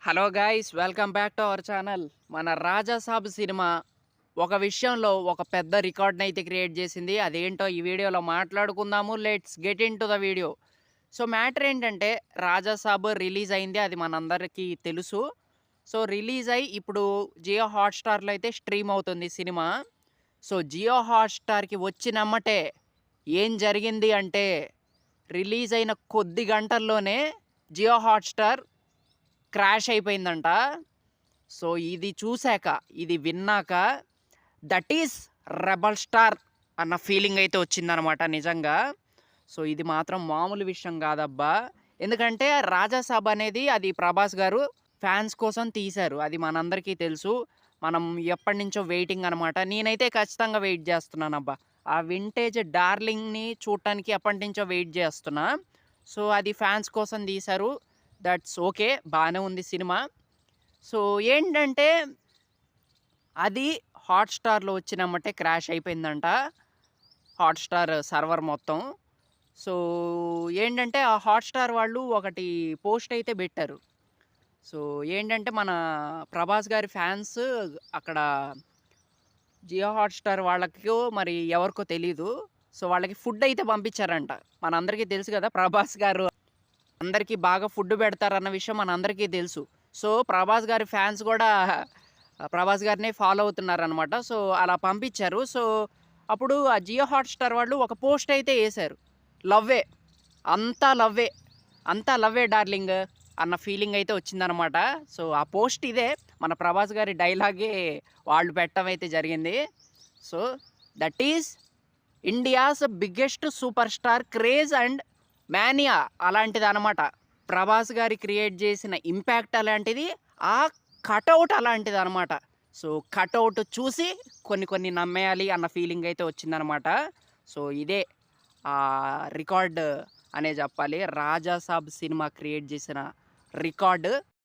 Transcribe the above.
Hello guys, welcome back to our channel. మన Raja Saab cinema ఒక విషయంలో ఒక పెద్ద రికార్డ్ని అయితే క్రియేట్ చేసింది. అదేంటో ఈ వీడియోలో మాట్లాడుకుందాము. Let's get in to the video. So matter ఏంటంటే, రాజాసాబ్ రిలీజ్ అయింది, అది మనందరికీ తెలుసు. సో రిలీజ్ అయ్యి ఇప్పుడు జియో హాట్స్టార్లో అయితే స్ట్రీమ్ అవుతుంది సినిమా. సో జియో హాట్స్టార్కి వచ్చినమ్మటే ఏం జరిగింది అంటే, రిలీజ్ అయిన కొద్ది గంటల్లోనే జియో హాట్స్టార్ క్రాష్ అయిపోయిందంట. సో ఇది చూశాక, ఇది విన్నాక దట్ ఈస్ రెబల్ స్టార్ అన్న ఫీలింగ్ అయితే వచ్చిందనమాట నిజంగా. సో ఇది మాత్రం మామూలు విషయం కాదబ్బా. ఎందుకంటే రాజాసాబ్ అనేది అది ప్రభాస్ గారు ఫ్యాన్స్ కోసం తీశారు, అది మనందరికీ తెలుసు. మనం ఎప్పటి నుంచో వెయిటింగ్ అనమాట. నేనైతే ఖచ్చితంగా వెయిట్ చేస్తున్నానబ్బా. ఆ వింటేజ్ డార్లింగ్ని చూడటానికి ఎప్పటి నుంచో వెయిట్ చేస్తున్నా. సో అది ఫ్యాన్స్ కోసం తీశారు, దట్స్ ఓకే, బాగానే ఉంది సినిమా. సో ఏంటంటే, అది హాట్స్టార్లో వచ్చినమ్మటే క్రాష్ అయిపోయిందంట, హాట్స్టార్ సర్వర్ మొత్తం. సో ఏంటంటే, ఆ హాట్స్టార్ వాళ్ళు ఒకటి పోస్ట్ అయితే పెట్టారు. సో ఏంటంటే, మన ప్రభాస్ గారి ఫ్యాన్స్ అక్కడ జియో హాట్స్టార్ వాళ్ళకో మరి ఎవరికో తెలీదు. సో వాళ్ళకి ఫుడ్ అయితే పంపించారంట. మనందరికీ తెలుసు కదా, ప్రభాస్ గారు అందరికీ బాగా ఫుడ్ పెడతారన్న విషయం మనందరికీ తెలుసు. సో ప్రభాస్ గారి ఫ్యాన్స్ కూడా ప్రభాస్ గారినే ఫాలో అవుతున్నారనమాట. సో అలా పంపించారు. సో అప్పుడు ఆ జియో హాట్స్టార్ వాళ్ళు ఒక పోస్ట్ అయితే వేశారు. లవ్వే, అంతా లవ్వే, అంతా లవ్వే డార్లింగ్ అన్న ఫీలింగ్ అయితే వచ్చిందనమాట. సో ఆ పోస్ట్ ఇదే, మన ప్రభాస్ గారి డైలాగే వాళ్ళు పెట్టడం అయితే జరిగింది. So that is India's biggest super star craze and mania అలాంటిది అనమాట. ప్రభాస్ గారి క్రియేట్ చేసిన ఇంపాక్ట్ అలాంటిది, ఆ కటౌట్ అలాంటిది అనమాట. సో కటౌట్ చూసి కొన్ని కొన్ని నమ్మేయాలి అన్న ఫీలింగ్ అయితే వచ్చిందనమాట. సో ఇదే రికార్డ్ అనే చెప్పాలి. రాజాసాబ్ సినిమా క్రియేట్ చేసిన రికార్డు